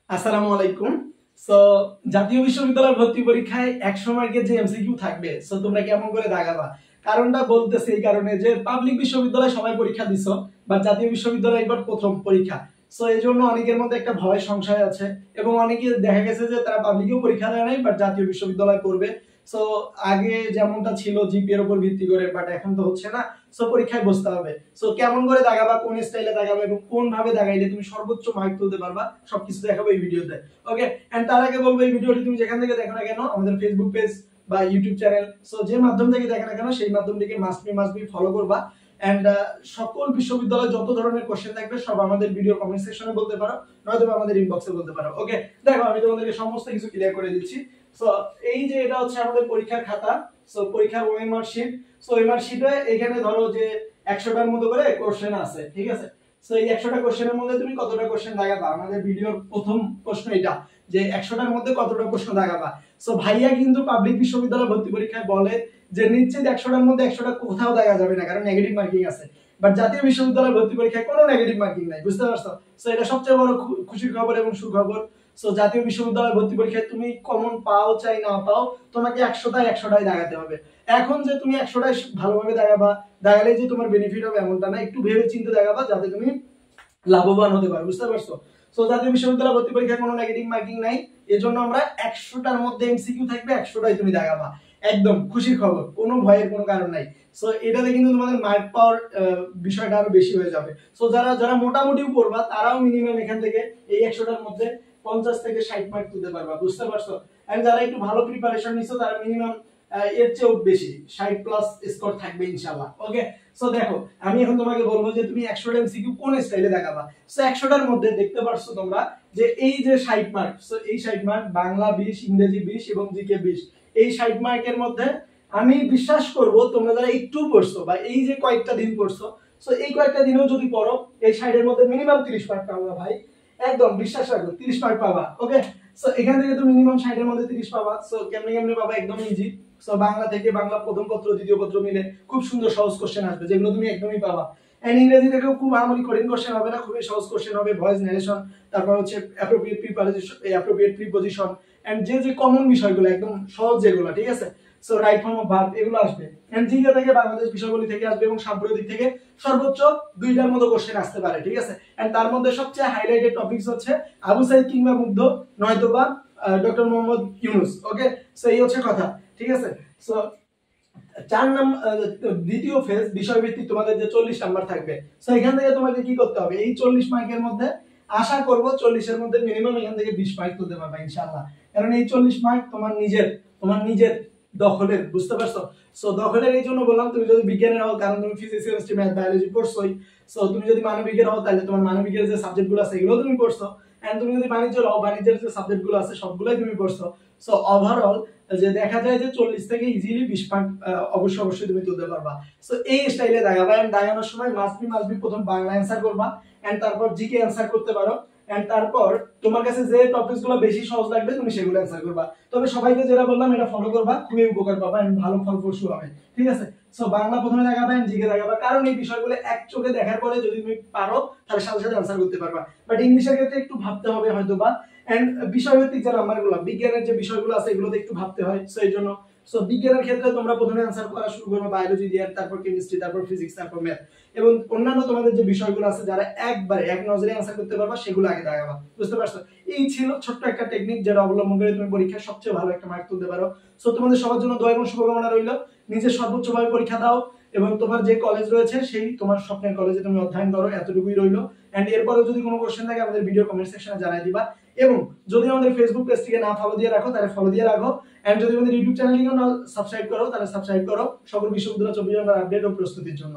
আসসালামু আলাইকুম। সো জাতীয় বিশ্ববিদ্যালয় ভর্তি পরীক্ষায় 100 মার্কের যে এমসিকিউ থাকবে, সো তোমরা কেমন করে দাগাবা? কারণটা বলতেছে এই কারণে যে পাবলিক বিশ্ববিদ্যালয় সবাই পরীক্ষা দিছো, বা জাতীয় বিশ্ববিদ্যালয় এবার প্রথম পরীক্ষা। সো এই জন্য অনেকের মধ্যে একটা ভয় সংশয় আছে, এবং অনেকে দেখা গেছে যে তারা পাবলিকেও পরীক্ষা দেয় নাই, বাট জাতীয় বিশ্ববিদ্যালয় করবে। সো আগে যেমনটা ছিল জিপিএ এর উপর ভিত্তি করে, বাট এখন তো হচ্ছে না। সো পরীক্ষায় বসতে হবে। সো কেমন করে দাগাবা, কোন স্টাইলে দাগাবা, এবং কোন ভাবে দাগাইলে তুমি সর্বোচ্চ মার্ক তুলতে পারবা, সবকিছু দেখাবো এই ভিডিওতে। ওকে, এন্ড তার আগে বলবো, এই ভিডিওটি তুমি যেখান থেকে দেখো না কেন, আমাদের ফেসবুক পেজ বা ইউটিউব চ্যানেল, সো যে মাধ্যম থেকে দেখো না কেন, সেই মাধ্যমটিকে মাস্ট বি ফলো করবা। এন্ড সকল বিশ্ববিদ্যালয়ে যত ধরনের কোশ্চেন থাকবে সব আমাদের ভিডিও কমেন্ট সেকশনে বলতে পারো, নয়তো আমাদের ইনবক্সে বলতে পারো। ওকে, দেখো আমি তোমাদেরকে সমস্ত কিছু ক্লিয়ার করে দিচ্ছি। সো এই যে এটা হচ্ছে আমাদের পরীক্ষার খাতা, সো পরীক্ষার ওএমআর শিট। সো ওএমআর শিটে এখানে ধরো যে 100টার মতো করে কোশ্চেন আছে, ঠিক আছে? সো এই 100টা কোশ্চেনের মধ্যে তুমি কতটা কোশ্চেন দাগাবা? আমাদের ভিডিওর প্রথম প্রশ্ন এটা, যে 100টার মধ্যে কতটা প্রশ্ন দাগাবা। সো ভাইয়া কিন্তু পাবলিক বিশ্ববিদ্যালয় ভর্তি পরীক্ষায় বলে যে নিশ্চিত 100টার মধ্যে 100টা কোথাও দাগা যাবে না, কারণ নেগেটিভ মার্কিং আছে। বাট জাতীয় বিশ্ববিদ্যালয় ভর্তি পরীক্ষায় কোনো নেগেটিভ মার্কিং নাই, বুঝতে পারছো? সো এটা সবচেয়ে বড় খুশির খবর এবং সুখবর। সো জাতীয় বিশ্ববিদ্যালয় ভর্তি পরীক্ষায় তুমি কমন পাও চাই না পাও, তোমাকে 100টাই দাগাতে হবে। এখন যে তুমি 100টাই ভালোভাবে দাগাবা, দাগালে যে তোমার বেনিফিট হবে এমনটা না, একটু ভেবে চিন্তে দাগাবা যাতে তুমি লাভবান হতে পারো, বুঝতে পারছো? সো জাতীয় বিশ্ববিদ্যালয় ভর্তি পরীক্ষায় কোনো নেগেটিভ মার্কিং নাই, এজন্য আমরা 100টার মধ্যে এমসিকিউ থাকবে, 100টাই তুমি দাগাবা। একদম খুশির খবর, কোনো ভয়ের কোনো কারণ নাই। সো এটাতে কিন্তু তোমাদের মার্ক পাওয়ার বিষয়টা আরো বেশি হয়ে যাবে। সো যারা যারা মোটামুটি পড়বা তারাও মিনিমাম এখান থেকে এই 100টার মধ্যে 50 থেকে 60 মার্ক তুলতে পারবা, বুঝতে পারছো? এন্ড যারা একটু ভালো প্রিপারেশন নিছো তারা মিনিমাম এর চেয়েও বেশি 60 প্লাস স্কোর থাকবে ইনশাআল্লাহ। ওকে, সো দেখো আমি এখন তোমাকে বলবো যে তুমি 100টা এমসিকিউ কোন স্টাইলে দেখাবা। সো 100টার মধ্যে দেখতে পারছো তোমরা যে এই যে 60 মার্ক, সো এই 60 মার্ক বাংলা 20, ইংরেজি 20 এবং জিকে 20, এই 60 মার্কের মধ্যে আমি বিশ্বাস করব তোমরা যারা একটু পড়ছো বা এই যে কয়েকটা দিন পড়ছো, সো এই কয়েকটা দিনও যদি পড়ো, এই 60 এর মধ্যে মিনিমাম 30 মার্ক পাবা ভাই, একদম বিশ্বাস রাখো 30 মার্ক পাবা। ওকে, সো এখান থেকে তো মিনিমাম 60 এর মধ্যে 30 পাবা। সো কেমনে পাবা, একদম ইজি। সো বাংলা থেকে বাংলা প্রথম পত্র দ্বিতীয় পত্র মিলে খুব সুন্দর সহজ কোশ্চেন আসবে, যেগুলো তুমি একদমই পাবা। এন্ড ইংরেজি থেকেও খুব আমলি কঠিন কোশ্চেন হবে না, খুবই সহজ কোশ্চেন হবে, ভয়েস নারেশন, তারপর হচ্ছে অ্যাপ্রোপ্রিয়েট প্রিপজিশন, এন্ড যে কমন বিষয়গুলো একদম সহজ যেগুলো, ঠিক আছে? So right form of verb এগুলো আসবে। এন্ড জিকে থেকে বাংলাদেশ বিষয়গুলি থেকে আসবে, এবং সাম্প্রতিক থেকে সর্বোচ্চ 2টার মতো কোশ্চেন আসতে পারে, ঠিক আছে? এন্ড তার মধ্যে সবচেয়ে হাইলাইটেড টপিকস হচ্ছে আবু সাইদ কিংবা মুগ্ধ, নয়তোবা ডক্টর মোহাম্মদ ইউনুস। ওকে, সো এই হচ্ছে কথা, ঠিক আছে? সো 4 নাম্বার দ্বিতীয় ফেজ বিষয়ভিত্তিক তোমাদের যে 40 নাম্বার থাকবে, সো এখান থেকে তোমাকে কি করতে হবে, এই 40 মার্কের মধ্যে আশা করব 40 এর মধ্যে মিনিমাম এখান থেকে 20 মার্ক তুলতে পারবে ইনশাআল্লাহ, কারণ এই 40 মার্ক তোমার নিজের দখলের, বুঝতে পারছো? সো দখলের এই জন্য বললাম, তুমি যদি বিজ্ঞানের হও কারণ তুমি ফিজিক্স কেমিস্ট্রি ম্যাথ বায়োলজি পড়ছোই। সো তুমি যদি মানবিকের হও তাহলে তোমার মানবিকের যে সাবজেক্টগুলো আছে এগুলো তুমি পড়ছো। এন্ড তুমি যদি বাণিজ্যের হও, বাণিজ্যের যে সাবজেক্টগুলো আছে সবগুলাই তুমি পড়ছো। সো ওভারঅল যে দেখা যায় যে 40 থেকে ইজিলি 20 মার্ক অবশ্যই তুমি তুলতে পারবা। সো এই স্টাইলে দাগাবা। এন্ড দাগানোর সময় মাস্ট বি প্রথম বাংলা অ্যানসার করবা, এন্ড তারপর জিকে অ্যানসার করতে পারো, এন্ড তারপর তোমার কাছে যে টপিকসগুলো বেশি সহজ লাগবে তুমি সেগুলো অ্যানসার করবা। তবে সবাইকে যেটা বললাম এটা ফলো করবা, খুবই উপকার পাবা এবং ভালো ফলপ্রসূ হবে, ঠিক আছে? সো বাংলা প্রথমে দেখাবা, জিকে দেখাবা, কারণ এই বিষয়গুলো এক চোখে দেখার পরে যদি তুমি পারো তাহলে সাথে সাথে অ্যানসার করতে পারবা। বাট ইংলিশের ক্ষেত্রে একটু ভাবতে হবে হয়তোবা। এন্ড বিষয়ভিত্তিক যে নাম্বারগুলো, বিজ্ঞানের যে বিষয়গুলো আছে এগুলোতে একটু ভাবতে হয়। সো এই জন্য বিজ্ঞানের ক্ষেত্রে তোমরা প্রথমে অ্যানসার করা শুরু করবে বায়োলজি দিয়ে, তারপর কেমিস্ট্রি, তারপর ফিজিক্স, তারপর ম্যাথ, এবং অন্যান্য তোমাদের যে বিষয়গুলো আছে যারা একবারে এক নজরে অ্যানসার করতে পারবা সেগুলো আগে দাগাবা, বুঝতে পারছো? এই ছিল ছোট্ট একটা টেকনিক যেটা অবলম্বন করে তুমি পরীক্ষায় সবচেয়ে ভালো একটা মার্ক তুলতে পারো। সো তোমাদের সবার জন্য দোয়া এবং শুভকামনা রইল। নিজের সর্বোচ্চভাবে পরীক্ষা দাও, এবং তোমার যে কলেজ রয়েছে সেই তোমার স্বপ্নের কলেজে তুমি অধ্যয়ন করো, এতটুকুই রইল। এন্ড এরপরেও যদি কোনো কোশ্চেন থাকে আমাদের ভিডিও কমেন্ট সেকশনে জানাই দিবা, এবং যদি আমাদের ফেসবুক পেজটিকে না ফলো দিয়ে রাখো তাহলে ফলো দিয়ে রাখো, এন্ড যদি আমাদের ইউটিউব চ্যানেলটিকে না সাবস্ক্রাইব করো তাহলে সাবস্ক্রাইব করো সকল বিশ্ববিদ্যালয় 24 ঘন্টার আপডেট ও প্রস্তুতির জন্য।